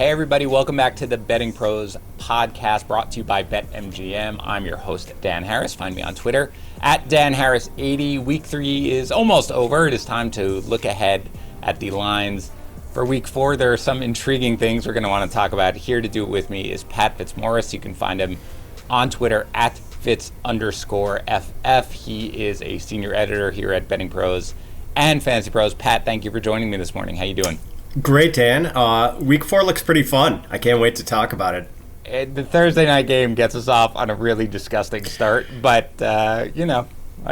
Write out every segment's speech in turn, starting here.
Hey everybody, welcome back to the Betting Pros podcast brought to you by BetMGM. I'm your host, Dan Harris. Find me on Twitter at DanHarris80. Week 3 is almost over. It is time to look ahead at the lines. For week 4, there are some intriguing things we're going to want to talk about. Here to do it with me is Pat Fitzmaurice. You can find him on Twitter at Fitz_FF. He is a senior editor here at Betting Pros and Fantasy Pros. Pat, thank you for joining me this morning. How you doing? Great, Dan. Week 4 looks pretty fun. I can't wait to talk about it. The Thursday night game gets us off on a really disgusting start, but, I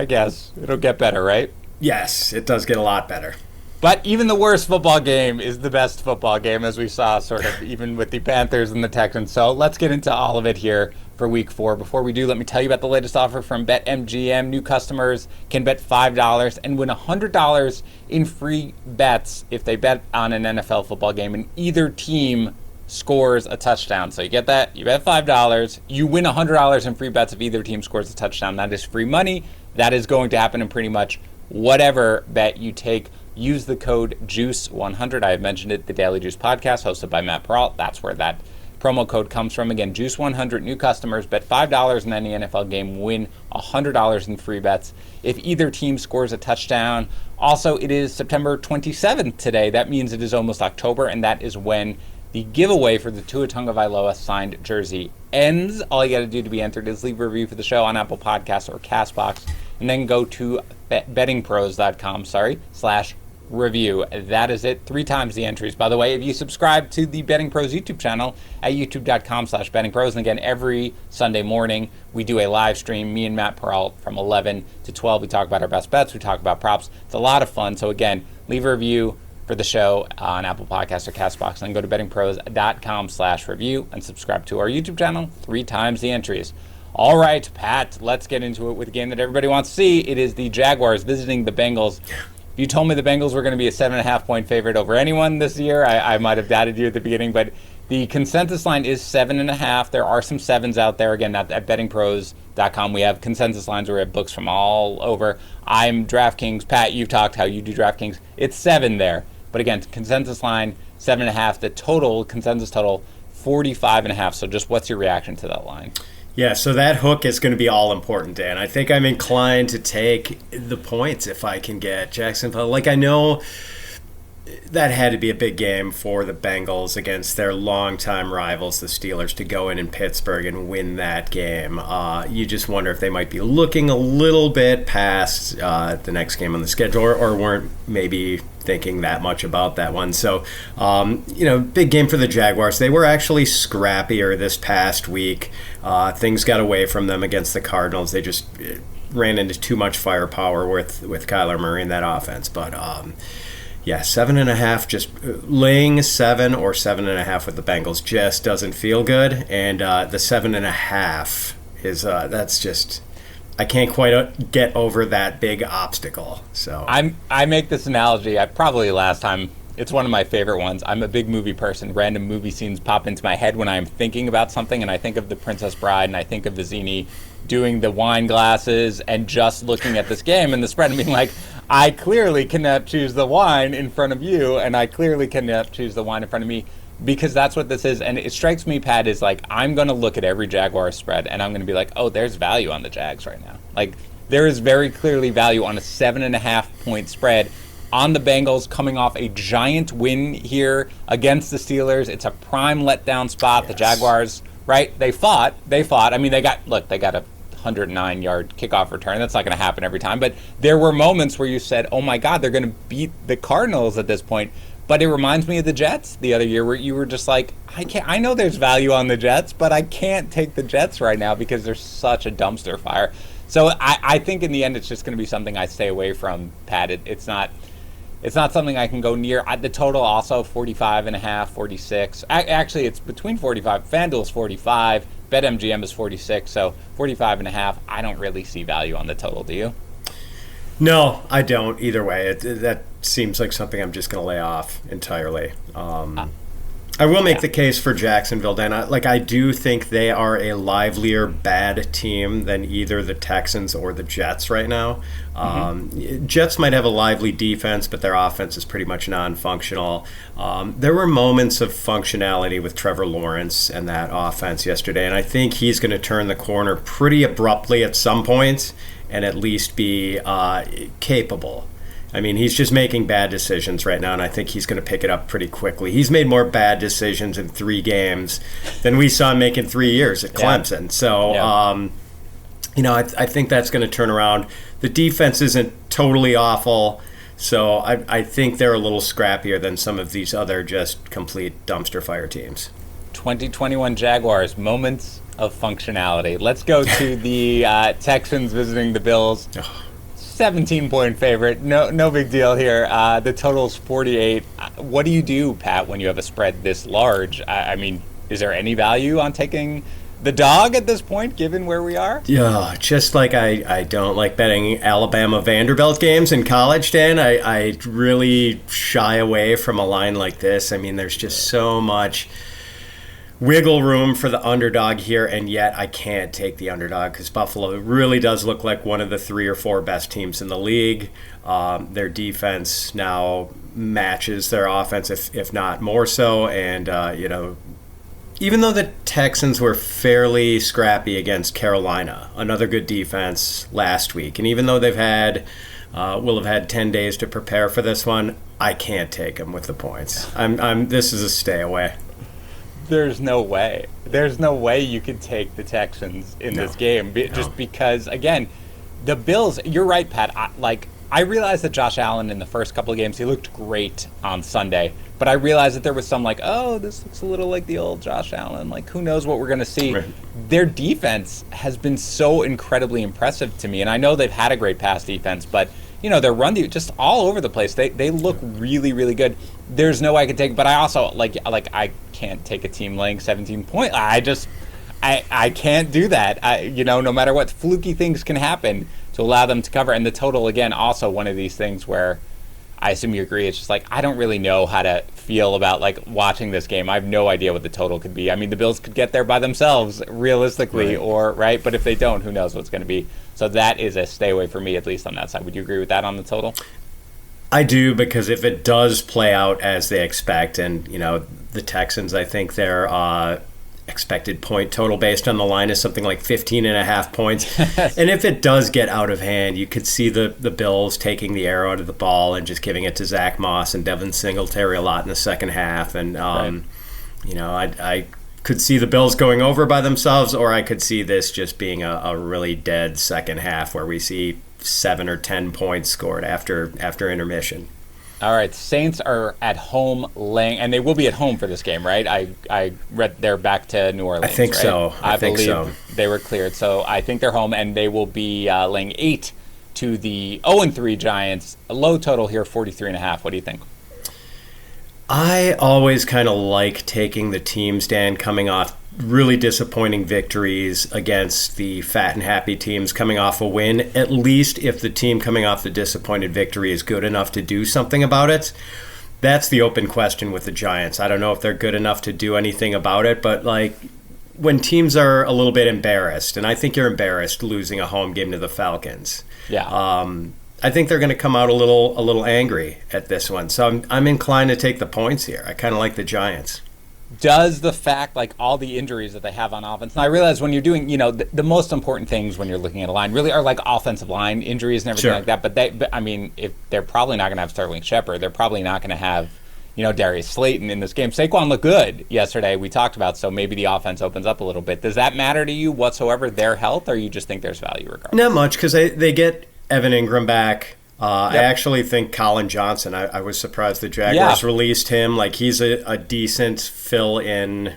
guess it'll get better, right? Yes, it does get a lot better. But even the worst football game is the best football game, as we saw sort of even with the Panthers and the Texans. So let's get into all of it here for week 4. Before we do, let me tell you about the latest offer from BetMGM. New customers can bet $5 and win $100 in free bets if they bet on an NFL football game and either team scores a touchdown. So you get that, you bet $5, you win $100 in free bets if either team scores a touchdown. That is free money. That is going to happen in pretty much whatever bet you take. Use the code JUICE100. I have mentioned it, the Daily Juice podcast hosted by Matt Peralt. That's where that promo code comes from. Again, JUICE100, new customers, bet $5 in any NFL game, win $100 in free bets if either team scores a touchdown. Also, it is September 27th today. That means it is almost October, and that is when the giveaway for the Tua Tagovailoa signed jersey ends. All you got to do to be entered is leave a review for the show on Apple Podcasts or CastBox, and then go to bettingpros.com/review. That is it. 3 times the entries. By the way, if you subscribe to the Betting Pros YouTube channel at youtube.com/bettingpros, and again, every Sunday morning, we do a live stream, me and Matt Peralt, from 11 to 12. We talk about our best bets. We talk about props. It's a lot of fun. So again, leave a review for the show on Apple Podcasts or CastBox, and then go to bettingpros.com/review and subscribe to our YouTube channel. 3 times the entries. All right, Pat, let's get into it with a game that everybody wants to see. It is the Jaguars visiting the Bengals. If you told me the Bengals were going to be a 7.5-point favorite over anyone this year, I might have doubted you at the beginning, but the consensus line is 7.5. There are some 7s out there. Again, at bettingpros.com, we have consensus lines where we have books from all over. I'm DraftKings. Pat, you've talked how you do DraftKings. It's 7 there. But again, consensus line, 7.5. The total, consensus total, 45.5. So just what's your reaction to that line? Yeah, so that hook is going to be all important, Dan. I think I'm inclined to take the points if I can get Jacksonville. Like, I know that had to be a big game for the Bengals against their longtime rivals, the Steelers, to go in Pittsburgh and win that game. You just wonder if they might be looking a little bit past the next game on the schedule, or weren't maybe thinking that much about that one. So, big game for the Jaguars. They were actually scrappier this past week. Things got away from them against the Cardinals. They just ran into too much firepower with Kyler Murray in that offense. But, 7.5, just laying 7 or 7.5 with the Bengals just doesn't feel good. And the 7.5 is, that's just, I can't quite get over that big obstacle. So I make this analogy, probably last time. It's one of my favorite ones. I'm a big movie person. Random movie scenes pop into my head when I'm thinking about something, and I think of The Princess Bride, and I think of Vizzini doing the wine glasses and just looking at this game and the spread and being like, I clearly cannot choose the wine in front of you, and I clearly cannot choose the wine in front of me, because that's what this is. And it strikes me, Pat, is like, I'm going to look at every Jaguar spread, and I'm going to be like, oh, there's value on the Jags right now. Like, there is very clearly value on a 7.5-point spread on the Bengals coming off a giant win here against the Steelers. It's a prime letdown spot. Yes. The Jaguars, right? They fought. I mean, they got a 109-yard kickoff return. That's not going to happen every time. But there were moments where you said, oh, my God, they're going to beat the Cardinals at this point. But it reminds me of the Jets the other year where you were just like, I know there's value on the Jets, but I can't take the Jets right now because they're such a dumpster fire. So I think in the end it's just going to be something I stay away from, Pat. It's not something I can go near. The total also 45.5, 46. Actually, it's between 45. FanDuel's 45. BetMGM is 46. So 45.5. I don't really see value on the total. Do you? No, I don't. Either way, that seems like something I'm just going to lay off entirely. I will make the case for Jacksonville, Dan. I do think they are a livelier bad team than either the Texans or the Jets right now. Jets might have a lively defense, but their offense is pretty much non-functional. There were moments of functionality with Trevor Lawrence and that offense yesterday, and I think he's going to turn the corner pretty abruptly at some point and at least be capable. I mean, he's just making bad decisions right now, and I think he's going to pick it up pretty quickly. He's made more bad decisions in 3 games than we saw him make in 3 years at Clemson. Yeah. So, I think that's going to turn around. The defense isn't totally awful, so I think they're a little scrappier than some of these other just complete dumpster fire teams. 2021 Jaguars, moments of functionality. Let's go to the Texans visiting the Bills. 17-point favorite. No big deal here. The total's 48. What do you do, Pat, when you have a spread this large? I mean, is there any value on taking the dog at this point, given where we are? Yeah, just like I don't like betting Alabama-Vanderbilt games in college, Dan. I really shy away from a line like this. I mean, there's just so much wiggle room for the underdog here, and yet I can't take the underdog because Buffalo really does look like one of the 3 or 4 best teams in the league. Their defense now matches their offense, if not more so, and even though the Texans were fairly scrappy against Carolina, another good defense last week, and even though they've had will have had 10 days to prepare for this one, I can't take them with the points. This is a stay away. There's no way. There's no way you could take the Texans in this game, just because, again, the Bills, you're right, Pat. I realized that Josh Allen in the first couple of games, he looked great on Sunday, but I realized that there was some this looks a little like the old Josh Allen. Who knows what we're going to see. Right. Their defense has been so incredibly impressive to me, and I know they've had a great pass defense, but their run just all over the place. They look really, really good. There's no way I could take, but I also I can't take a team laying 17 points. I can't do that. No matter what, fluky things can happen to allow them to cover. And the total, again, also one of these things where I assume you agree. It's just I don't really know how to feel about watching this game. I have no idea what the total could be. I mean, the Bills could get there by themselves realistically, right. But if they don't, who knows what's going to be. So that is a stay away for me, at least on that side. Would you agree with that on the total? I do, because if it does play out as they expect, and the Texans, I think their expected point total based on the line is something like 15.5 points. And if it does get out of hand, you could see the Bills taking the arrow out of the ball and just giving it to Zach Moss and Devin Singletary a lot in the second half. And I could see the Bills going over by themselves, or I could see this just being a really dead second half where we see 7 or 10 points scored after intermission. All right, Saints are at home laying, and they will be at home for this game, right? I read they're back to New Orleans. I think right? so. I believe so. They were cleared, so I think they're home, and they will be laying 8 to the 0-3 Giants. A low total here, 43.5. What do you think? I always kind of like taking the teams, Dan, coming off really disappointing victories against the fat and happy teams coming off a win, at least if the team coming off the disappointed victory is good enough to do something about it. That's the open question with the Giants. I don't know if they're good enough to do anything about it, but when teams are a little bit embarrassed, and I think you're embarrassed losing a home game to the Falcons. Yeah. I think they're going to come out a little angry at this one. So I'm inclined to take the points here. I kind of like the Giants. Does the fact, all the injuries that they have on offense, and I realize when you're doing, the most important things when you're looking at a line really are offensive line injuries and everything like that. But if they're probably not going to have Sterling Shepard, they're probably not going to have, Darius Slayton in this game. Saquon looked good yesterday, we talked about, so maybe the offense opens up a little bit. Does that matter to you whatsoever, their health, or you just think there's value regardless? Not much, because they get Evan Ingram back. I actually think Colin Johnson, I was surprised the Jaguars released him. He's a decent fill-in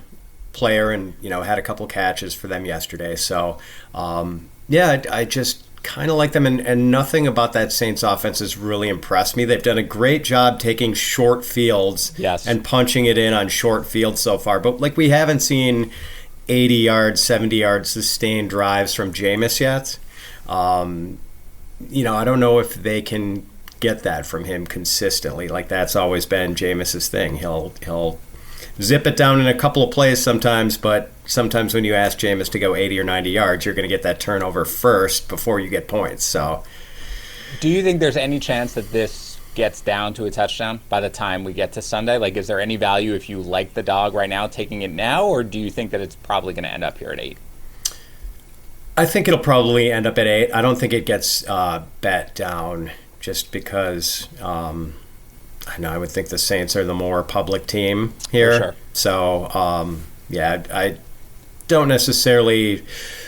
player and, had a couple catches for them yesterday. So, I just kind of like them. And nothing about that Saints offense has really impressed me. They've done a great job taking short fields and punching it in on short fields so far. But, we haven't seen 80 yards, 70 yards sustained drives from Jameis yet. I don't know if they can get that from him consistently. That's always been Jameis's thing. He'll zip it down in a couple of plays sometimes, but sometimes when you ask Jameis to go 80 or 90 yards, you're going to get that turnover first before you get points. So, do you think there's any chance that this gets down to a touchdown by the time we get to Sunday? Like, is there any value if you like the dog right now taking it now, or do you think that it's probably going to end up here at 8? I think it'll probably end up at 8. I don't think it gets bet down just because I know I would think the Saints are the more public team here. For sure. So, yeah, I don't necessarily,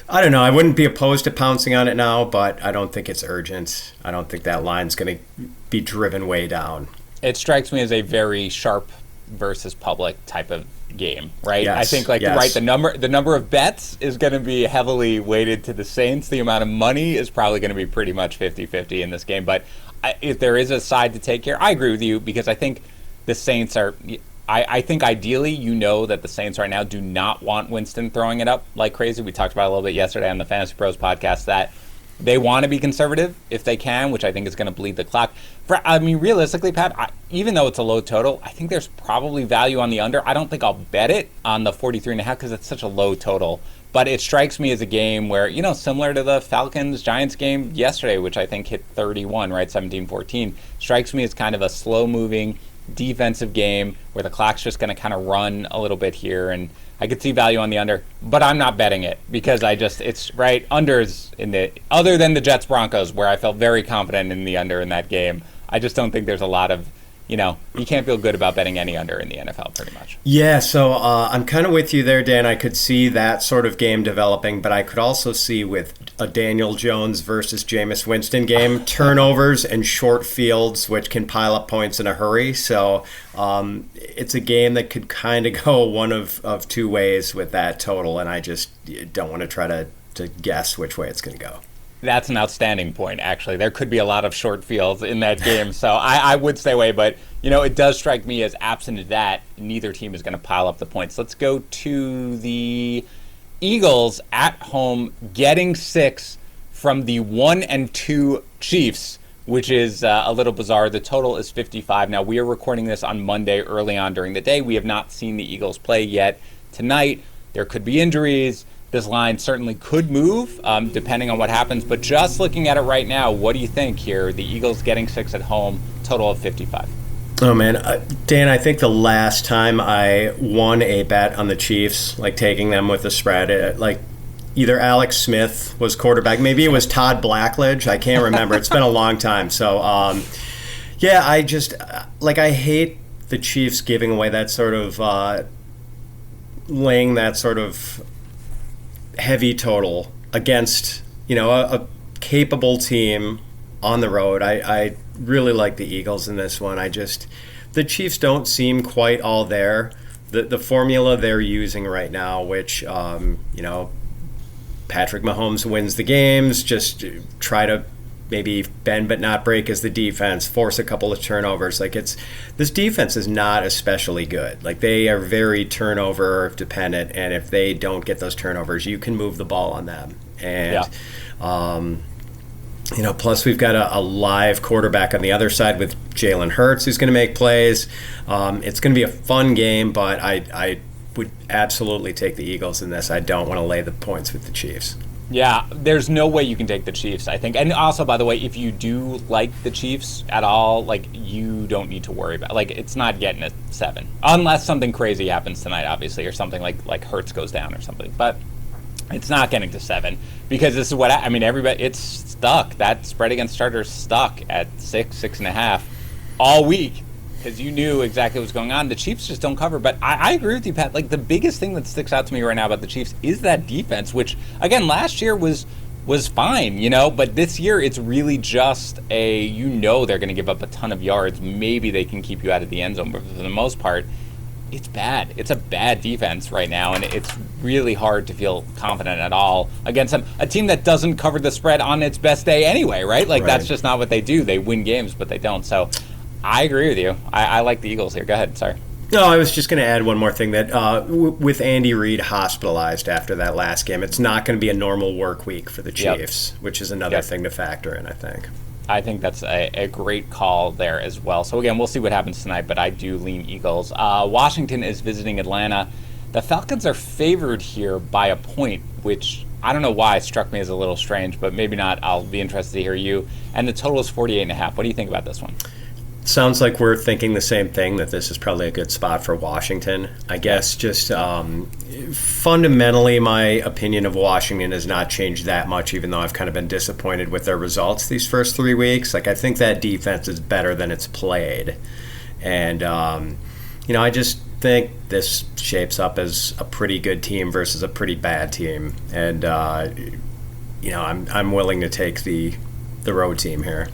I don't know, I wouldn't be opposed to pouncing on it now, but I don't think it's urgent. I don't think that line's going to be driven way down. It strikes me as a very sharp versus public type of game, right? Yes, I think right, the number of bets is going to be heavily weighted to the Saints. The amount of money is probably going to be pretty much 50-50 in this game. But if there is a side to take here, I agree with you, because I think the Saints are I think ideally that the Saints right now do not want Winston throwing it up like crazy. We talked about it a little bit yesterday on the Fantasy Pros podcast that they want to be conservative if they can, which I think is going to bleed the clock. Realistically, Pat, even though it's a low total, I think there's probably value on the under. I don't think I'll bet it on the 43.5 because it's such a low total. But it strikes me as a game where, similar to the Falcons-Giants game yesterday, which I think hit 31, right, 17-14, strikes me as kind of a slow-moving defensive game where the clock's just going to kind of run a little bit here, and I could see value on the under, but I'm not betting it because it's right, unders other than the Jets-Broncos where I felt very confident in the under in that game. I just don't think there's a lot of, you can't feel good about betting any under in the NFL pretty much. Yeah, so I'm kind of with you there, Dan. I could see that sort of game developing, but I could also see with a Daniel Jones versus Jameis Winston game, turnovers and short fields, which can pile up points in a hurry. So it's a game that could kind of go one of two ways with that total, and I just don't want to try to guess which way it's going to go. That's an outstanding point, actually. There could be a lot of short fields in that game, so I would stay away. But, it does strike me as absent of that, neither team is going to pile up the points. Let's go to the Eagles at home, getting 6 from the 1-2 Chiefs, which is a little bizarre. The total is 55. Now, we are recording this on Monday early on during the day. We have not seen the Eagles play yet tonight. There could be injuries. This line certainly could move depending on what happens. But just looking at it right now, what do you think here? The Eagles getting 6 at home, total of 55. Oh, man. Dan, I think the last time I won a bet on the Chiefs, like taking them with the spread, either Alex Smith was quarterback. Maybe it was Todd Blackledge. I can't remember. It's been a long time. So, yeah, I just, I hate the Chiefs giving away that sort of, laying that sort of heavy total against a capable team on the road. I really like the Eagles in this one. The Chiefs don't seem quite all there. The formula they're using right now, which Patrick Mahomes wins the games, just try to maybe bend but not break as the defense, force a couple of turnovers. This defense is not especially good. They are very turnover dependent, and if they don't get those turnovers, you can move the ball on them. And plus we've got a live quarterback on the other side with Jalen Hurts who's going to make plays. It's going to be a fun game, but I would absolutely take the Eagles in this. I don't want to lay the points with the Chiefs. Yeah, there's no way you can take the Chiefs, I think. And also, by the way, if you do like the Chiefs at all, you don't need to worry about it's not getting a 7. Unless something crazy happens tonight, obviously, or something like Hurts goes down or something. But it's not getting to 7 because this is what everybody, it's stuck. That spread against starters stuck at 6.5 all week. Because you knew exactly what was going on. The Chiefs just don't cover. But I agree with you, Pat. The biggest thing that sticks out to me right now about the Chiefs is that defense, which, again, last year was fine, But this year it's really just they're going to give up a ton of yards. Maybe they can keep you out of the end zone. But for the most part, it's bad. It's a bad defense right now. And it's really hard to feel confident at all against a team that doesn't cover the spread on its best day anyway, right? That's just not what they do. They win games, but they don't. So I agree with you. I like the Eagles here. Go ahead. Sorry. No, I was just going to add one more thing that with Andy Reid hospitalized after that last game, it's not going to be a normal work week for the Chiefs, which is another thing to factor in, I think. I think that's a great call there as well. So again, we'll see what happens tonight, but I do lean Eagles. Washington is visiting Atlanta. The Falcons are favored here by a point, which I don't know why it struck me as a little strange, but maybe not. I'll be interested to hear you. And the total is 48.5. What do you think about this one? Sounds like we're thinking the same thing, that this is probably a good spot for Washington. I guess just fundamentally, my opinion of Washington has not changed that much, even though I've kind of been disappointed with their results these first 3 weeks. Like, I think that defense is better than it's played. And, I just think this shapes up as a pretty good team versus a pretty bad team. And, I'm willing to take the road team here.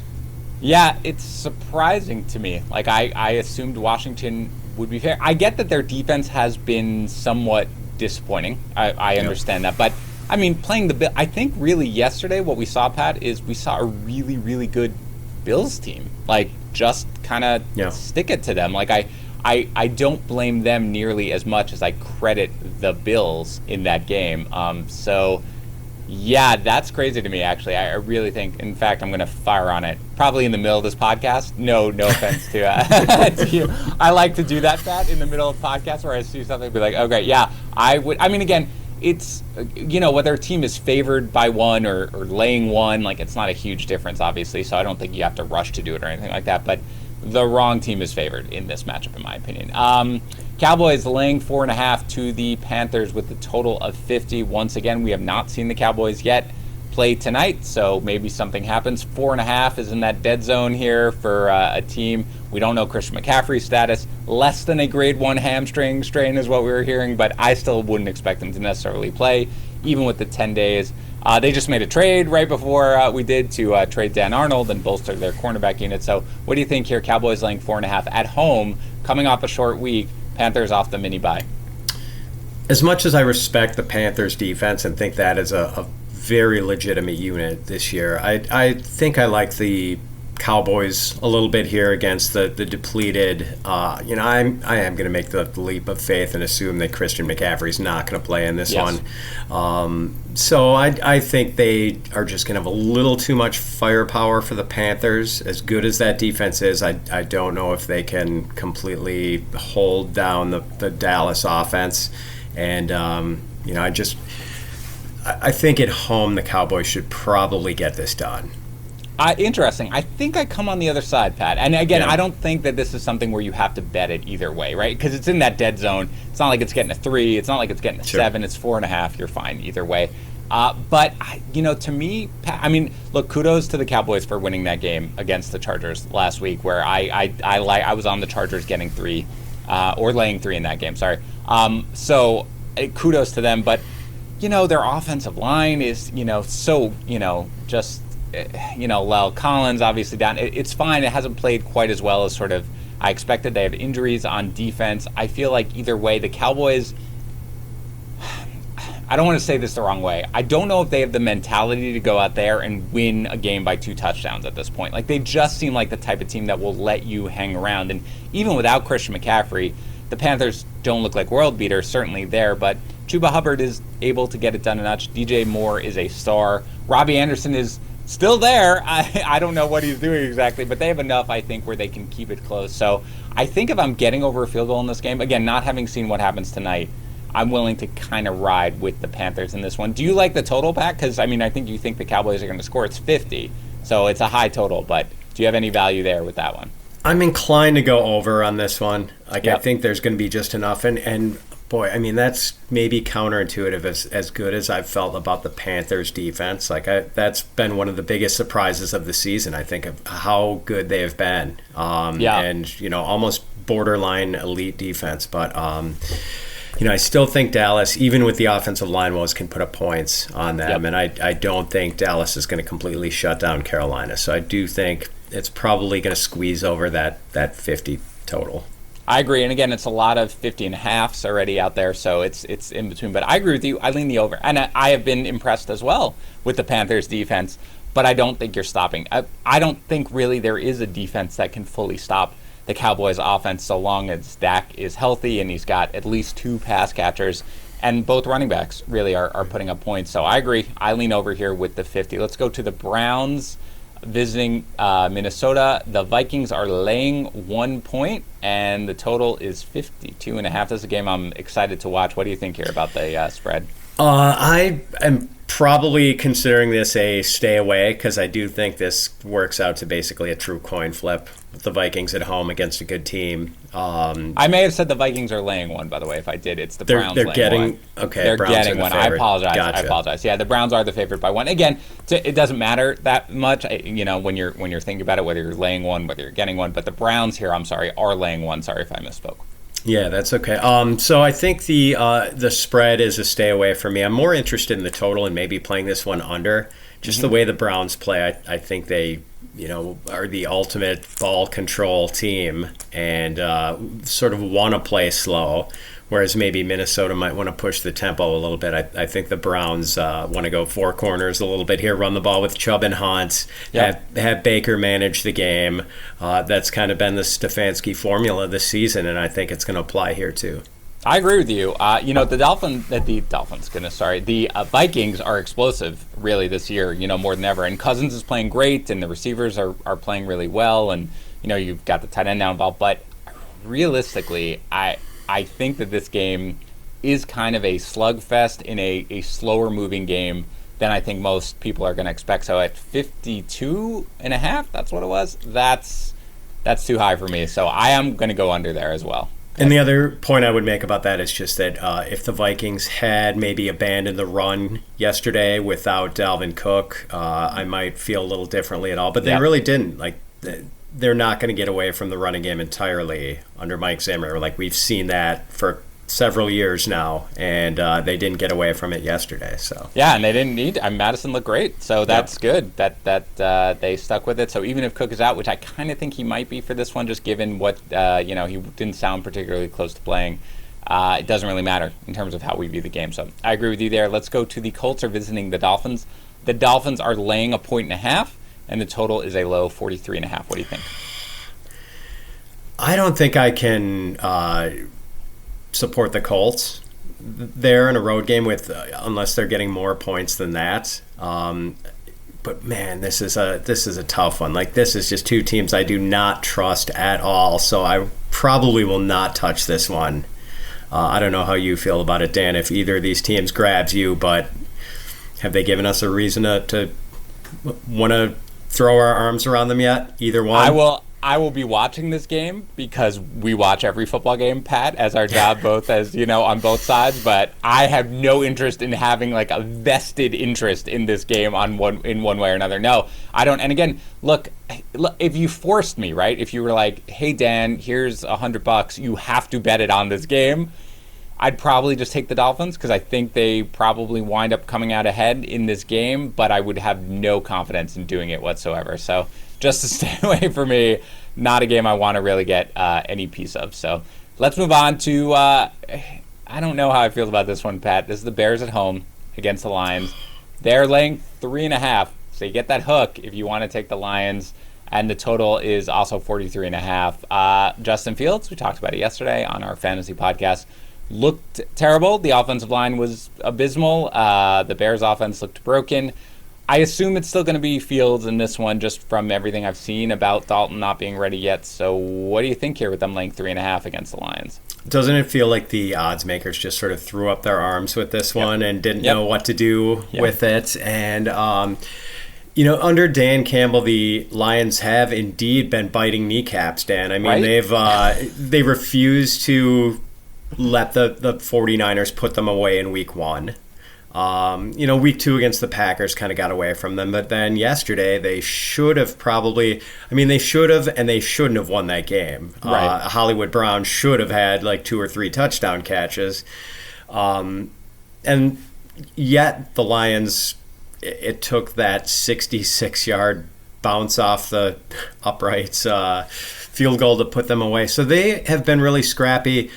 Yeah, it's surprising to me. Like, I assumed Washington would be fair. I get that their defense has been somewhat disappointing. I understand that. But, I mean, playing the Bills, I think really yesterday what we saw, Pat, is we saw a really, really good Bills team. Like, just kind of stick it to them. Like, I don't blame them nearly as much as I credit the Bills in that game. Yeah, that's crazy to me, actually. I really think, in fact, I'm going to fire on it probably in the middle of this podcast. No offense to you. I like to do that, Pat, in the middle of the podcast where I see something and be like, okay, yeah, I would. I mean, again, it's, whether a team is favored by one or laying one, like, it's not a huge difference, obviously, so I don't think you have to rush to do it or anything like that, but the wrong team is favored in this matchup, in my opinion. Cowboys laying 4.5 to the Panthers with the total of 50. Once again, we have not seen the Cowboys yet play tonight, so maybe something happens. 4.5 is in that dead zone here for a team. We don't know Christian McCaffrey's status. Less than a grade 1 hamstring strain is what we were hearing, but I still wouldn't expect him to necessarily play, even with the 10 days. They just made a trade right before we did to trade Dan Arnold and bolster their cornerback unit. So what do you think here? Cowboys laying 4.5 at home, coming off a short week. Panthers off the mini bye. As much as I respect the Panthers defense and think that is a very legitimate unit this year, I think I like the Cowboys a little bit here against the depleted. I am going to make the leap of faith and assume that Christian McCaffrey's not going to play in this one. So I think they are just going to have a little too much firepower for the Panthers. As good as that defense is, I don't know if they can completely hold down the Dallas offense. And I think at home the Cowboys should probably get this done. Interesting. I think I come on the other side, Pat. And again, I don't think that this is something where you have to bet it either way, right? Because it's in that dead zone. It's not like it's getting a 3. It's not like it's getting a 7. It's 4.5. You're fine either way. But to me, Pat, I mean, look, kudos to the Cowboys for winning that game against the Chargers last week, where I was on the Chargers getting 3, or laying 3 in that game. Sorry. So kudos to them. But their offensive line is just. Lel Collins obviously down. It's fine. It hasn't played quite as well as sort of I expected. They have injuries on defense. I feel like either way, the Cowboys, I don't want to say this the wrong way. I don't know if they have the mentality to go out there and win a game by 2 touchdowns at this point. Like, they just seem like the type of team that will let you hang around. And even without Christian McCaffrey, the Panthers don't look like world beaters, certainly there, but Chuba Hubbard is able to get it done a notch. DJ Moore is a star. Robbie Anderson is still there. I don't know what he's doing exactly, but they have enough, I think, where they can keep it close. So I think if I'm getting over a field goal in this game, again, not having seen what happens tonight, I'm willing to kind of ride with the Panthers in this one. Do you like the total, Pat? Because, I mean, I think you think the Cowboys are going to score. It's 50, so it's a high total, but do you have any value there with that one? I'm inclined to go over on this one. I think there's going to be just enough, and boy, I mean, that's maybe counterintuitive as good as I've felt about the Panthers defense. That's been one of the biggest surprises of the season, I think, of how good they have been. And, almost borderline elite defense. But, I still think Dallas, even with the offensive line woes, can put up points on them. And I don't think Dallas is going to completely shut down Carolina. So I do think it's probably going to squeeze over that 50 total. I agree, and again, it's a lot of 50.5s already out there, so it's in between. But I agree with you. I lean the over, and I have been impressed as well with the Panthers' defense. But I don't think you're stopping. I don't think really there is a defense that can fully stop the Cowboys' offense so long as Dak is healthy and he's got at least 2 pass catchers, and both running backs really are putting up points. So I agree. I lean over here with the 50. Let's go to the Browns visiting Minnesota. The Vikings are laying 1 point, and the total is 52.5. This is a game I'm excited to watch. What do you think here about the spread? I am probably considering this a stay away because I do think this works out to basically a true coin flip with the Vikings at home against a good team. I may have said the Vikings are laying one, by the way. If I did, it's the Browns they're laying getting, one. Okay, they're Browns getting are the one. favorite. I apologize. Gotcha. I apologize. Yeah, the Browns are the favorite by one. Again, it doesn't matter that much. When you're thinking about it, whether you're laying one, whether you're getting one. But the Browns here, I'm sorry, are laying one. Sorry if I misspoke. Yeah, that's okay. So I think the spread is a stay away for me. I'm more interested in the total and maybe playing this one under. Just the way the Browns play, I think they, are the ultimate ball control team and sort of want to play slow, whereas maybe Minnesota might want to push the tempo a little bit. I think the Browns want to go four corners a little bit here, run the ball with Chubb and Hunt, have Baker manage the game. That's kind of been the Stefanski formula this season, and I think it's going to apply here too. I agree with you. The Vikings are explosive really this year, more than ever. And Cousins is playing great, and the receivers are playing really well, and you've got the tight end now involved. But realistically, I think that this game is kind of a slugfest in a slower moving game than I think most people are going to expect. So at 52.5, that's what it was. That's too high for me. So I am going to go under there as well. And the other point I would make about that is just that if the Vikings had maybe abandoned the run yesterday without Dalvin Cook, I might feel a little differently at all. But they really didn't. Like, they're not going to get away from the running game entirely under Mike Zimmer. Like, we've seen that for several years now, and they didn't get away from it yesterday. So and they didn't need. Madison looked great, so that's good. That they stuck with it. So even if Cook is out, which I kind of think he might be for this one, just given what he didn't sound particularly close to playing, it doesn't really matter in terms of how we view the game. So I agree with you there. Let's go to the Colts are visiting the Dolphins. The Dolphins are laying 1.5, and the total is a low 43.5. What do you think? I don't think I can support the Colts there in a road game with unless they're getting more points than that. But man, this is a tough one. Like, this is just two teams I do not trust at all. So I probably will not touch this one. I don't know how you feel about it, Dan, if either of these teams grabs you, but have they given us a reason to want to throw our arms around them yet? Either one? I will be watching this game because we watch every football game, Pat, as our job, both as, on both sides. But I have no interest in having like a vested interest in this game in one way or another. No, I don't. And again, look, if you forced me, right? If you were like, hey, Dan, here's $100, you have to bet it on this game, I'd probably just take the Dolphins because I think they probably wind up coming out ahead in this game, but I would have no confidence in doing it whatsoever. So just to stay away from me, not a game I want to really get any piece of. So let's move on to, I don't know how I feel about this one, Pat. This is the Bears at home against the Lions. They're laying 3.5, so you get that hook if you want to take the Lions. And the total is also 43.5. Justin Fields, we talked about it yesterday on our fantasy podcast, looked terrible. The offensive line was abysmal. The Bears offense looked broken. I assume it's still going to be Fields in this one just from everything I've seen about Dalton not being ready yet. So what do you think here with them laying 3.5 against the Lions? Doesn't it feel like the odds makers just sort of threw up their arms with this one and didn't know what to do with it? And, under Dan Campbell, the Lions have indeed been biting kneecaps, Dan. I mean, they refused to let the 49ers put them away in week one. Week two against the Packers kind of got away from them. But then yesterday, they should have they should have and they shouldn't have won that game. Right. Hollywood Brown should have had like 2 or 3 touchdown catches. And yet the Lions, it took that 66-yard bounce off the uprights field goal to put them away. So they have been really scrappy.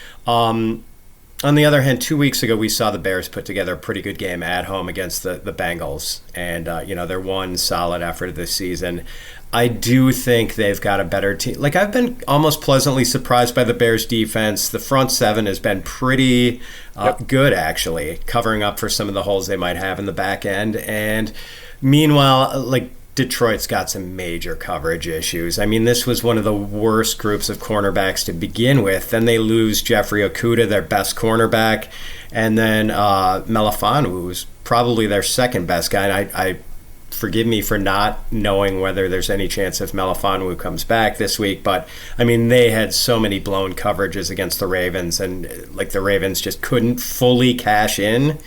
On the other hand, 2 weeks ago, we saw the Bears put together a pretty good game at home against the Bengals. And, they're one solid effort this season. I do think they've got a better team. Like, I've been almost pleasantly surprised by the Bears' defense. The front seven has been pretty good, actually, covering up for some of the holes they might have in the back end. And meanwhile, like, Detroit's got some major coverage issues. I mean, this was one of the worst groups of cornerbacks to begin with. Then they lose Jeffrey Okudah, their best cornerback, and then Melifonwu, who's probably their second best guy. And I forgive me for not knowing whether there's any chance if Melifonwu comes back this week, but I mean, they had so many blown coverages against the Ravens, and like the Ravens just couldn't fully cash in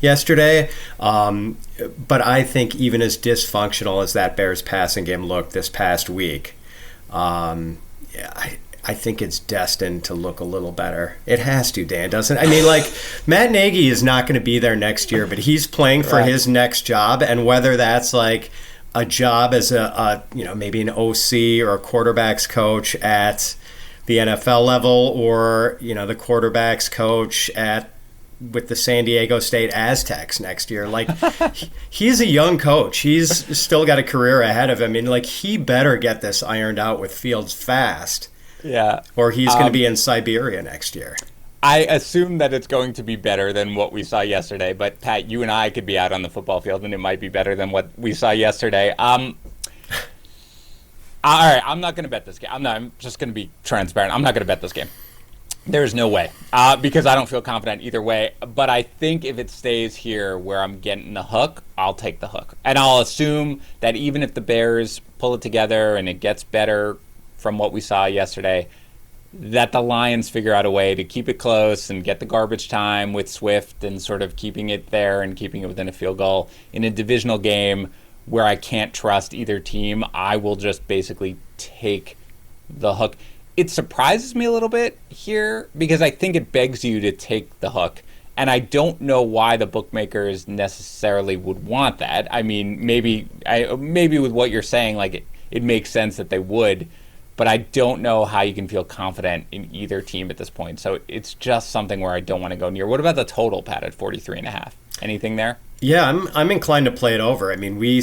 yesterday. But I think even as dysfunctional as that Bears passing game looked this past week, I think it's destined to look a little better. It has to, Dan, doesn't it? I mean, like, Matt Nagy is not going to be there next year, but he's playing for his next job, and whether that's like a job as a maybe an OC or a quarterback's coach at the NFL level, or the quarterback's coach with the San Diego State Aztecs next year. Like, he's a young coach. He's still got a career ahead of him. I mean, like, he better get this ironed out with Fields fast. Yeah. Or he's going to be in Siberia next year. I assume that it's going to be better than what we saw yesterday, but Pat, you and I could be out on the football field and it might be better than what we saw yesterday. All right, I'm not going to bet this game. I'm just going to be transparent. I'm not going to bet this game. There's no way, because I don't feel confident either way. But I think if it stays here where I'm getting the hook, I'll take the hook. And I'll assume that even if the Bears pull it together and it gets better from what we saw yesterday, that the Lions figure out a way to keep it close and get the garbage time with Swift and sort of keeping it there and keeping it within a field goal. In a divisional game where I can't trust either team, I will just basically take the hook. It surprises me a little bit here because I think it begs you to take the hook. And I don't know why the bookmakers necessarily would want that. I mean, maybe with what you're saying, like it makes sense that they would. But I don't know how you can feel confident in either team at this point. So it's just something where I don't want to go near. What about the total, Pat, at 43.5? Anything there? Yeah, I'm inclined to play it over. I mean, we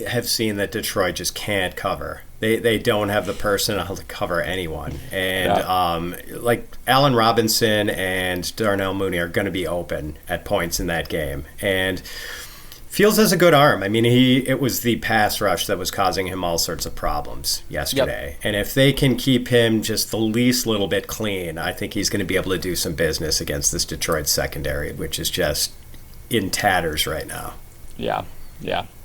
have seen that Detroit just can't cover. They don't have the personnel to cover anyone. And like Allen Robinson and Darnell Mooney are going to be open at points in that game. And Fields has a good arm. I mean, it was the pass rush that was causing him all sorts of problems yesterday. Yep. And if they can keep him just the least little bit clean, I think he's going to be able to do some business against this Detroit secondary, which is just in tatters right now. Yeah.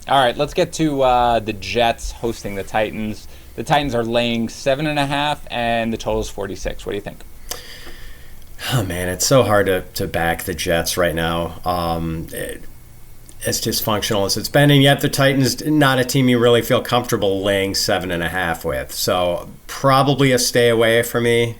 All right, let's get to the Jets hosting the Titans. The Titans are laying 7.5, and the total is 46. What do you think? Oh, man, it's so hard to back the Jets right now. As dysfunctional as it's been, and yet the Titans, not a team you really feel comfortable laying 7.5 with. So probably a stay away for me.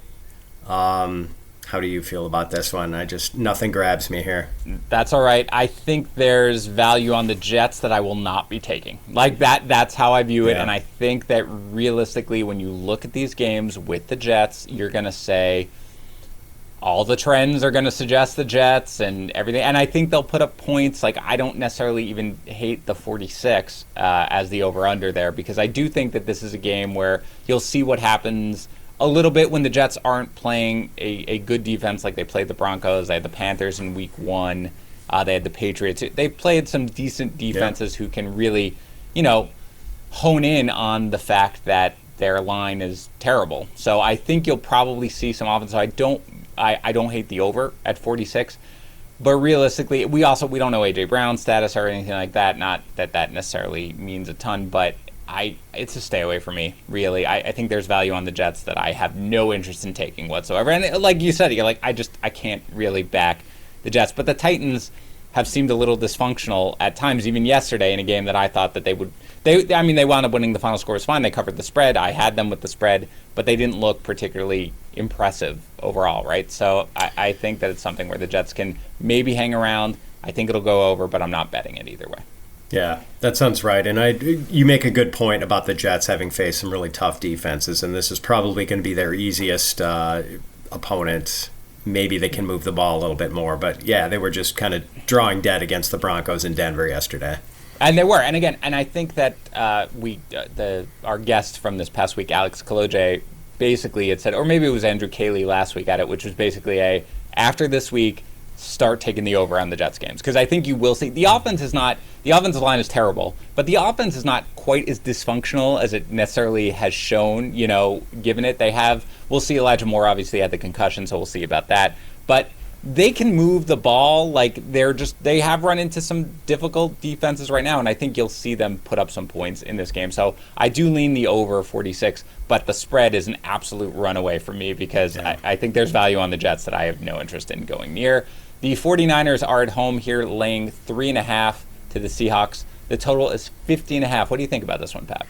How do you feel about this one? Nothing grabs me here. That's all right. I think there's value on the Jets that I will not be taking. Like that's how I view it. Yeah. And I think that realistically, when you look at these games with the Jets, you're going to say, all the trends are going to suggest the Jets and everything. And I think they'll put up points. Like, I don't necessarily even hate the 46 as the over-under there, because I do think that this is a game where you'll see what happens a little bit when the Jets aren't playing a good defense like they played the Broncos. They had the Panthers in week 1. They had the Patriots. They played some decent defenses who can really, hone in on the fact that their line is terrible. So I think you'll probably see some offense. So I don't hate the over at 46, but realistically, we don't know A.J. Brown's status or anything like that. Not that necessarily means a ton, but it's a stay away for me, really. I think there's value on the Jets that I have no interest in taking whatsoever. And like you said, you're like, I can't really back the Jets. But the Titans have seemed a little dysfunctional at times, even yesterday in a game that I thought that they would. They wound up winning. The final score was fine. They covered the spread. I had them with the spread, but they didn't look particularly impressive overall, right? So I think that it's something where the Jets can maybe hang around. I think it'll go over, but I'm not betting it either way. Yeah, that sounds right. And you make a good point about the Jets having faced some really tough defenses, and this is probably going to be their easiest opponent. Maybe they can move the ball a little bit more, but yeah, they were just kind of drawing dead against the Broncos in Denver yesterday. And they were. And again, I think that our guest from this past week, Alex Kaloje, basically had said, or maybe it was Andrew Cayley last week at it, which was basically after this week, start taking the over on the Jets games, because I think you will see the offensive line is terrible, but the offense is not quite as dysfunctional as it necessarily has shown, given it. We'll see Elijah Moore obviously had the concussion, so we'll see about that. But they can move the ball. They have run into some difficult defenses right now, and I think you'll see them put up some points in this game. So I do lean the over 46, but the spread is an absolute runaway for me, because I think there's value on the Jets that I have no interest in going near. The 49ers are at home here, laying 3.5 to the Seahawks. The total is 50.5. What do you think about this one, Pat?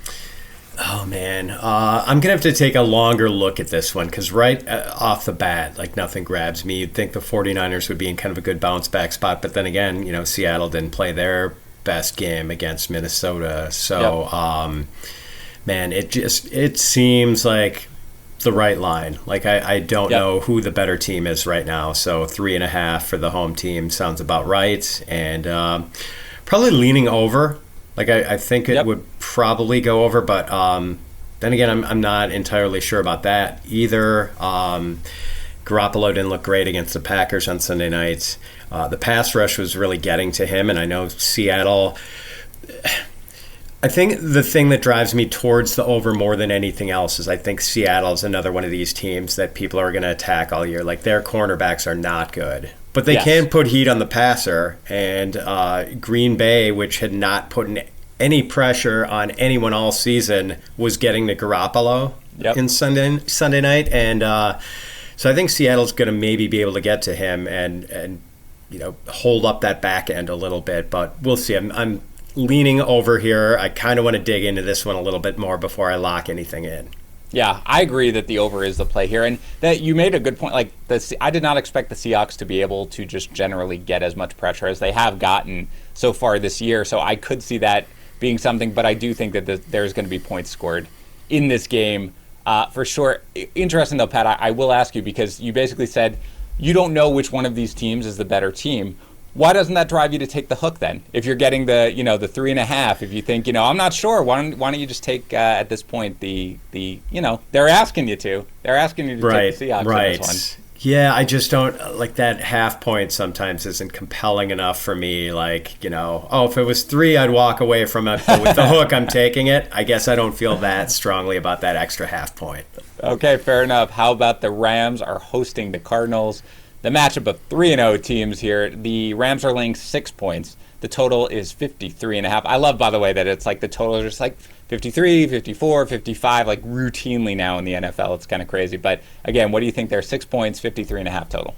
Oh, man. I'm going to have to take a longer look at this one, because right off the bat, nothing grabs me. You'd think the 49ers would be in kind of a good bounce-back spot, but then again, Seattle didn't play their best game against Minnesota. So, man, it seems like the right line. I don't know who the better team is right now, so 3.5 for the home team sounds about right, and probably leaning over. I think it would probably go over, but then again, I'm not entirely sure about that either. Garoppolo didn't look great against the Packers on Sunday night. The pass rush was really getting to him, and I know Seattle. I think the thing that drives me towards the over more than anything else is I think Seattle is another one of these teams that people are going to attack all year. Their cornerbacks are not good. But they can put heat on the passer, and Green Bay, which had not put any pressure on anyone all season, was getting to Garoppolo in Sunday night, and so I think Seattle's going to maybe be able to get to him and hold up that back end a little bit. But we'll see. I'm leaning over here. I kind of want to dig into this one a little bit more before I lock anything in. Yeah, I agree that the over is the play here, and that you made a good point. I did not expect the Seahawks to be able to just generally get as much pressure as they have gotten so far this year, so I could see that being something, but I do think that there's going to be points scored in this game for sure. Interesting though, Pat, I will ask you, because you basically said you don't know which one of these teams is the better team. Why doesn't that drive you to take the hook then? If you're getting the 3.5, if you think, I'm not sure, why don't you just take at this point the they're asking you to. They're asking you to take the Seahawks in this one. Yeah, I just don't that half point sometimes isn't compelling enough for me. If it was 3, I'd walk away from it. But with the hook, I'm taking it. I guess I don't feel that strongly about that extra half point. Okay, fair enough. How about the Rams are hosting the Cardinals? The matchup of 3-0 teams here. The Rams are laying 6 points. The total is 53.5. I love, by the way, that it's the total is just 53, 54, 55, routinely now in the NFL. It's kind of crazy. But again, what do you think there? 6 points, 53.5 total.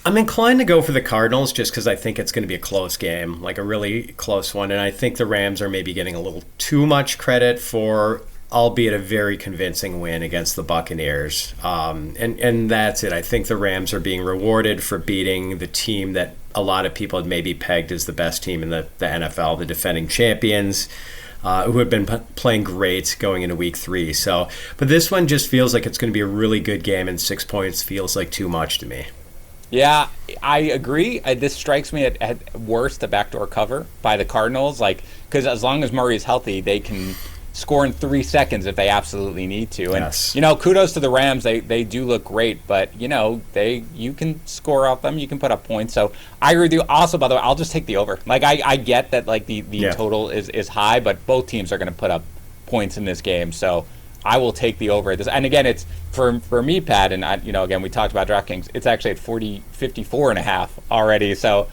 I'm inclined to go for the Cardinals just because I think it's going to be a close game, a really close one. And I think the Rams are maybe getting a little too much credit for, albeit a very convincing win against the Buccaneers. And that's it. I think the Rams are being rewarded for beating the team that a lot of people had maybe pegged as the best team in the NFL, the defending champions, who have been playing great going into week 3. So, but this one just feels like it's going to be a really good game, and 6 points feels like too much to me. Yeah, I agree. This strikes me at worst a backdoor cover by the Cardinals, because as long as Murray is healthy, they can score in 3 seconds if they absolutely need to. And kudos to the Rams. They do look great, but you can score off them, you can put up points. So I agree with you. Also, by the way, I'll just take the over. I get that the total is high, but both teams are going to put up points in this game. So I will take the over. And again, it's for me, Pat, and again, we talked about DraftKings. It's actually at 54.5 already. So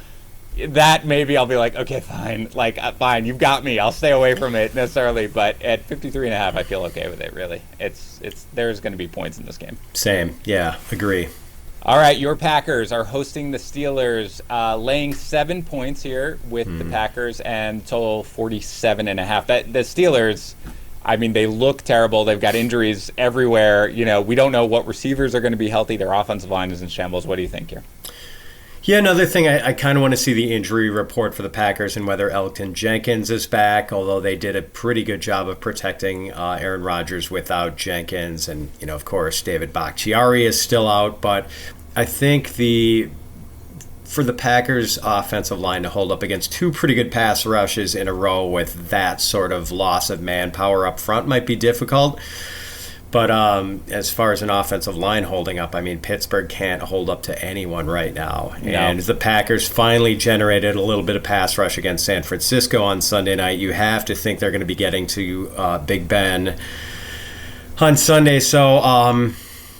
that maybe I'll be okay, fine. Fine, you've got me. I'll stay away from it necessarily. But at 53.5, I feel okay with it, really. It's there's going to be points in this game. Same. Yeah, agree. All right, your Packers are hosting the Steelers, laying 7 points here with the Packers, and total 47.5. The Steelers, they look terrible. They've got injuries everywhere. We don't know what receivers are going to be healthy. Their offensive line is in shambles. What do you think here? Yeah, another thing, I kind of want to see the injury report for the Packers and whether Elgton Jenkins is back, although they did a pretty good job of protecting Aaron Rodgers without Jenkins. And, of course, David Bakhtiari is still out. But I think for the Packers offensive line to hold up against 2 pretty good pass rushes in a row with that sort of loss of manpower up front might be difficult. But as far as an offensive line holding up, I mean, Pittsburgh can't hold up to anyone right now. No. And the Packers finally generated a little bit of pass rush against San Francisco on Sunday night. You have to think they're going to be getting to Big Ben on Sunday. So,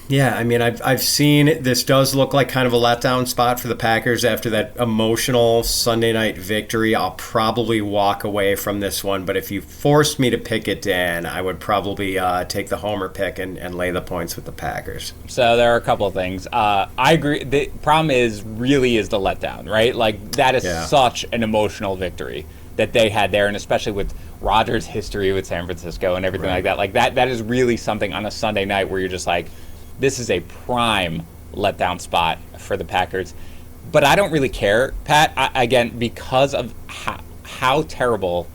yeah, I mean, I've seen this does look like kind of a letdown spot for the Packers after that emotional Sunday night victory. I'll probably walk away from this one, but if you forced me to pick it, Dan, I would probably take the homer pick and lay the points with the Packers. So there are a couple of things. I agree. The problem is the letdown, right? Like, that is such an emotional victory that they had there, and especially with Rodgers' history with San Francisco and everything like that. Like, that is really something on a Sunday night where you're just like, this is a prime letdown spot for the Packers. But I don't really care, Pat, again, because of how terrible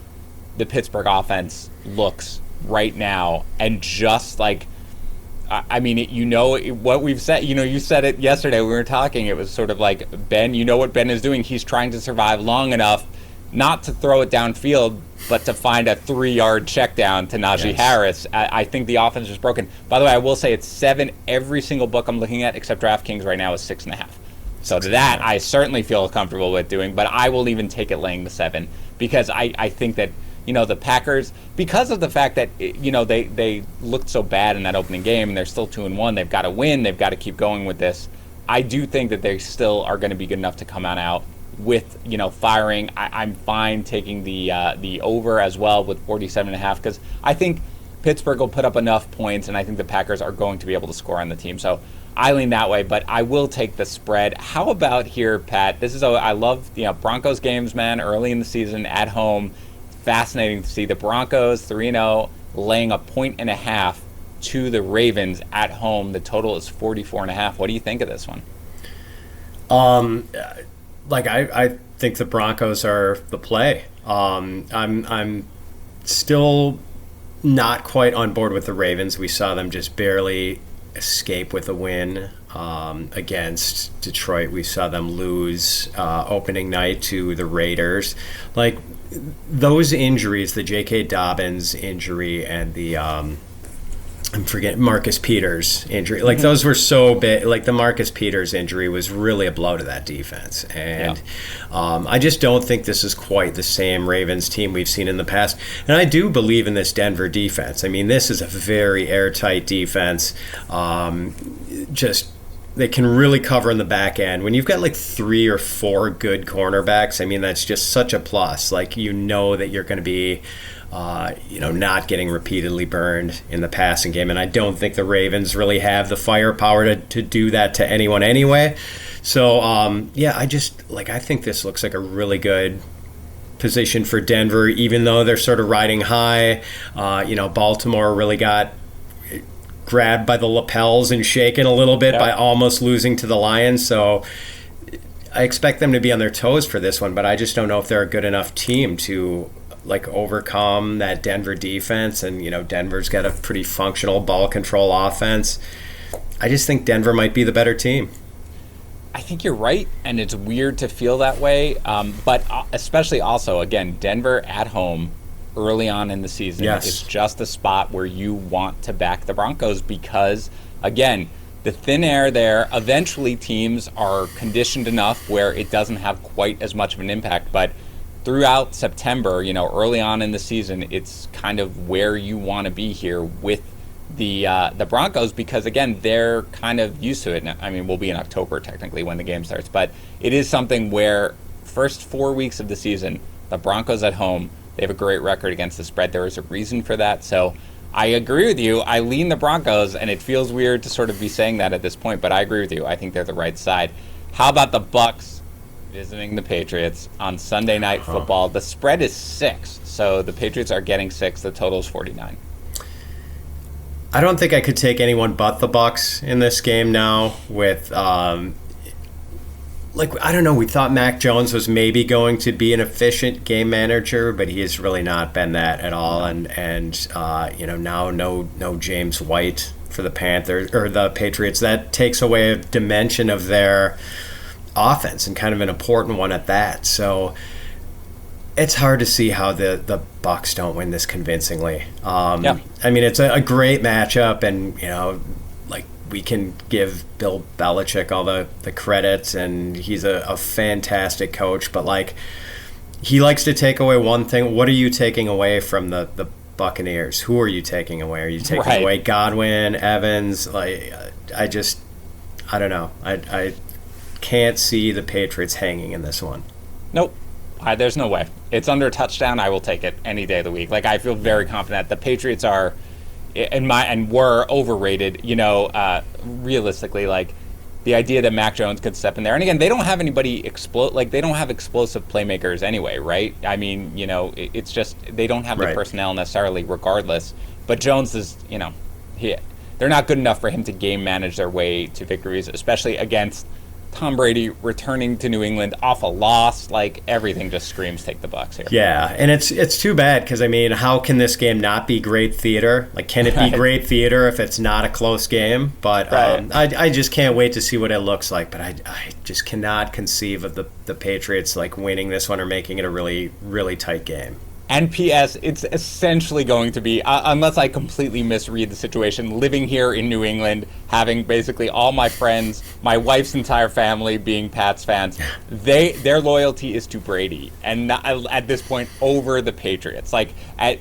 the Pittsburgh offense looks right now. And just like, I mean, what we've said, you said it yesterday when we were talking. It was sort of like, Ben, you know what Ben is doing. He's trying to survive long enough not to throw it downfield, but to find a 3-yard check down to Najee Harris. I think the offense is broken. By the way, I will say it's 7. Every single book I'm looking at, except DraftKings right now, is 6.5. So that I certainly feel comfortable with doing, but I will even take it laying the 7 because I think that, the Packers, because of the fact that, they looked so bad in that opening game and they're still 2-1, they've got to win, they've got to keep going with this. I do think that they still are going to be good enough to come on out with firing. I'm fine taking the over as well with 47.5 because I think Pittsburgh will put up enough points and I think the Packers are going to be able to score on the team. So I lean that way, but I will take the spread. How about here, Pat? I love Broncos games, man, early in the season at home. Fascinating to see the Broncos 3-0 laying 1.5 to the Ravens at home. The total is 44.5. What do you think of this one? I think the Broncos are the play. I'm still not quite on board with the Ravens. We saw them just barely escape with a win against Detroit. We saw them lose opening night to the Raiders. Like, those injuries, the J.K. Dobbins injury and the I'm forgetting Marcus Peters injury. Like, those were so big. Like, the Marcus Peters injury was really a blow to that defense. And I just don't think this is quite the same Ravens team we've seen in the past. And I do believe in this Denver defense. I mean, this is a very airtight defense. They can really cover in the back end. When you've got like 3 or 4 good cornerbacks, I mean, that's just such a plus. Like, that you're going to be not getting repeatedly burned in the passing game. And I don't think the Ravens really have the firepower to do that to anyone anyway. So, I think this looks like a really good position for Denver, even though they're sort of riding high. Baltimore really got grabbed by the lapels and shaken a little bit by almost losing to the Lions. So I expect them to be on their toes for this one, but I just don't know if they're a good enough team to overcome that Denver defense. And Denver's got a pretty functional ball control offense. I just think Denver might be the better team. I think you're right, and it's weird to feel that way, but especially also, again, Denver at home early on in the season is just a spot where you want to back the Broncos because, again, the thin air there, eventually teams are conditioned enough where it doesn't have quite as much of an impact, but throughout September, early on in the season, it's kind of where you want to be here with the Broncos because, again, they're kind of used to it. I mean, we'll be in October technically when the game starts, but it is something where first 4 weeks of the season, the Broncos at home, they have a great record against the spread. There is a reason for that. So I agree with you. I lean the Broncos, and it feels weird to sort of be saying that at this point, but I agree with you. I think they're the right side. How about the Bucs visiting the Patriots on Sunday Night Football? The spread is 6, so the Patriots are getting 6. The total is 49. I don't think I could take anyone but the Bucs in this game now with I don't know, we thought Mac Jones was maybe going to be an efficient game manager, but he has really not been that at all. And now no James White for the Panthers or the Patriots. That takes away a dimension of their offense and kind of an important one at that. So It's hard to see how the Bucs don't win this convincingly. Yeah. I mean, it's a great matchup, and like we can give Bill Belichick all the credits, and he's a fantastic coach. But like, he likes to take away one thing. What are you taking away from the Buccaneers? Who are you taking away? Are you taking away Godwin, Evans? Like, I don't know. I can't see the Patriots hanging in this one. Nope. There's no way. It's under a touchdown. I will take it any day of the week. Like, I feel very confident. The Patriots are, were overrated. Realistically, like the idea that Mac Jones could step in there, and again, they don't have anybody they don't have explosive playmakers anyway, right? I mean, it's just they don't have the personnel necessarily, regardless. But Jones is, they're not good enough for him to game manage their way to victories, especially against Tom Brady returning to New England off a loss. Like, everything just screams take the Bucs here. Yeah, and it's too bad because, I mean, how can this game not be great theater? Like, can it be great theater if it's not a close game? But I just can't wait to see what it looks like. But I just cannot conceive of the Patriots like winning this one or making it a really, really tight game. And P.S., it's essentially going to be, unless I completely misread the situation, living here in New England, having basically all my friends, my wife's entire family being Pats fans, their loyalty is to Brady, and not, at this point, over the Patriots. Like,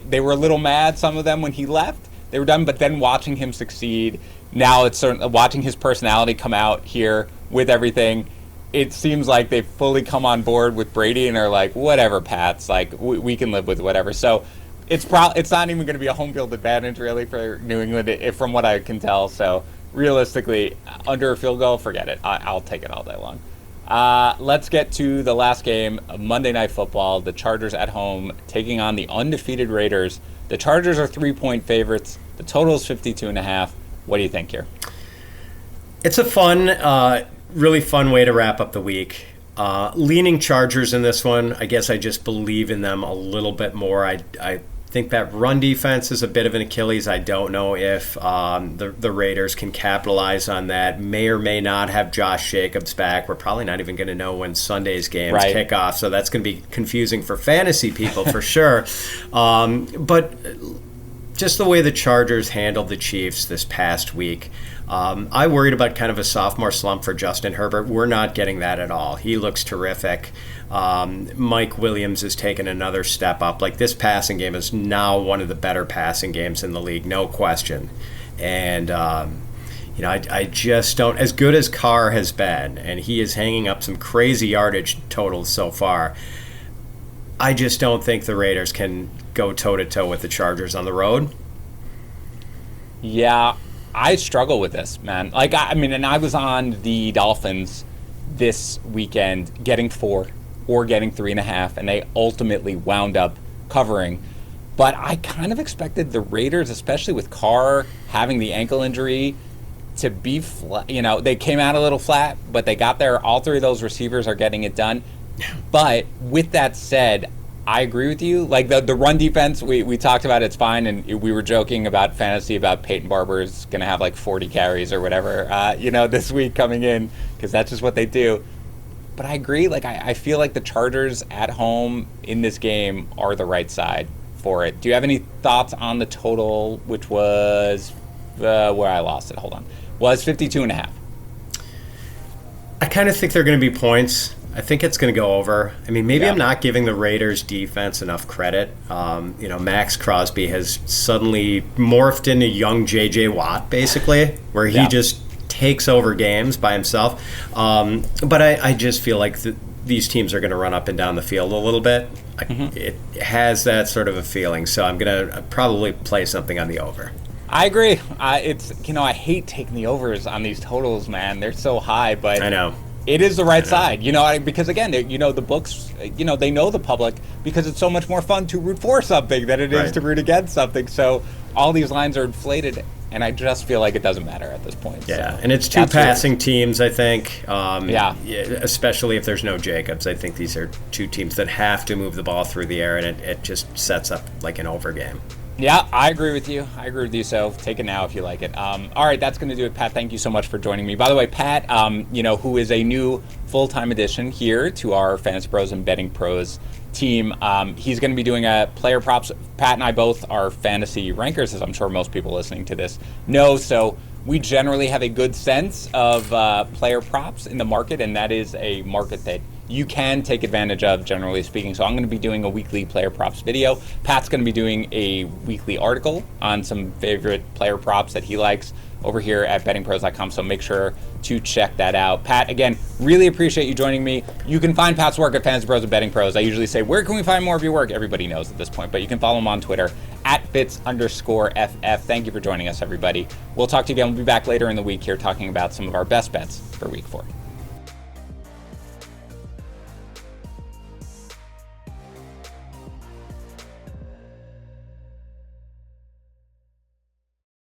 they were a little mad, some of them, when he left. They were done, but then watching him succeed, now it's watching his personality come out here with everything. It seems like they've fully come on board with Brady and are like, whatever, Pats, like we can live with whatever. So it's not even going to be a home field advantage really for New England, from what I can tell. So realistically, under a field goal, forget it. I'll take it all day long. Let's get to the last game, Monday Night Football. The Chargers at home taking on the undefeated Raiders. The Chargers are 3-point favorites. The total is 52.5. What do you think here? It's a fun, really fun way to wrap up the week. Leaning Chargers in this one. I guess I just believe in them a little bit more. I think that run defense is a bit of an Achilles. I don't know if the Raiders can capitalize on that. May or may not have Josh Jacobs back. We're probably not even going to know when Sunday's games kick off, so that's going to be confusing for fantasy people for sure. But just the way the Chargers handled the Chiefs this past week, I worried about kind of a sophomore slump for Justin Herbert. We're not getting that at all. He looks terrific. Mike Williams has taken another step up. Like, this passing game is now one of the better passing games in the league, no question. And, I just don't, as good as Carr has been, and he is hanging up some crazy yardage totals so far, I just don't think the Raiders can go toe-to-toe with the Chargers on the road. Yeah, I struggle with this, man. Like, and I was on the Dolphins this weekend getting 4 or getting 3.5, and they ultimately wound up covering. But I kind of expected the Raiders, especially with Carr having the ankle injury, to be flat. They came out a little flat, but they got there. All three of those receivers are getting it done. But with that said, I agree with you. Like, the run defense, we talked about, it's fine, and we were joking about fantasy about Peyton Barber's going to have like 40 carries or whatever, this week coming in, because that's just what they do. But I agree. Like, I feel like the Chargers at home in this game are the right side for it. Do you have any thoughts on the total, which was where I lost it? Hold on. Was 52.5. I kind of think they're going to be points. I think it's going to go over. I mean, maybe I'm not giving the Raiders defense enough credit. Max Crosby has suddenly morphed into young J.J. Watt, basically, where he just takes over games by himself. But I just feel like these teams are going to run up and down the field a little bit. It has that sort of a feeling, so I'm going to probably play something on the over. I agree. I hate taking the overs on these totals, man. They're so high, but I know. It is the right side, because again, the books, they know the public because it's so much more fun to root for something than it is to root against something. So all these lines are inflated, and I just feel like it doesn't matter at this point. Yeah, so and it's two passing teams, I think. Especially if there's no Jacobs. I think these are two teams that have to move the ball through the air, and it just sets up like an over game. Yeah, I agree with you. So take it now if you like it. All right, that's going to do it, Pat. Thank you so much for joining me. By the way, Pat, who is a new full-time addition here to our Fantasy Pros and Betting Pros team. He's going to be doing a player props. Pat and I both are fantasy rankers, as I'm sure most people listening to this know. So we generally have a good sense of player props in the market, and that is a market that you can take advantage of, generally speaking. So I'm going to be doing a weekly player props video. Pat's going to be doing a weekly article on some favorite player props that he likes over here at bettingpros.com. So make sure to check that out. Pat, again, really appreciate you joining me. You can find Pat's work at Fantasy Pros and Betting Pros. I usually say, where can we find more of your work? Everybody knows at this point, but you can follow him on Twitter at Fitz_FF. Thank you for joining us, everybody. We'll talk to you again. We'll be back later in the week here talking about some of our best bets for week 4.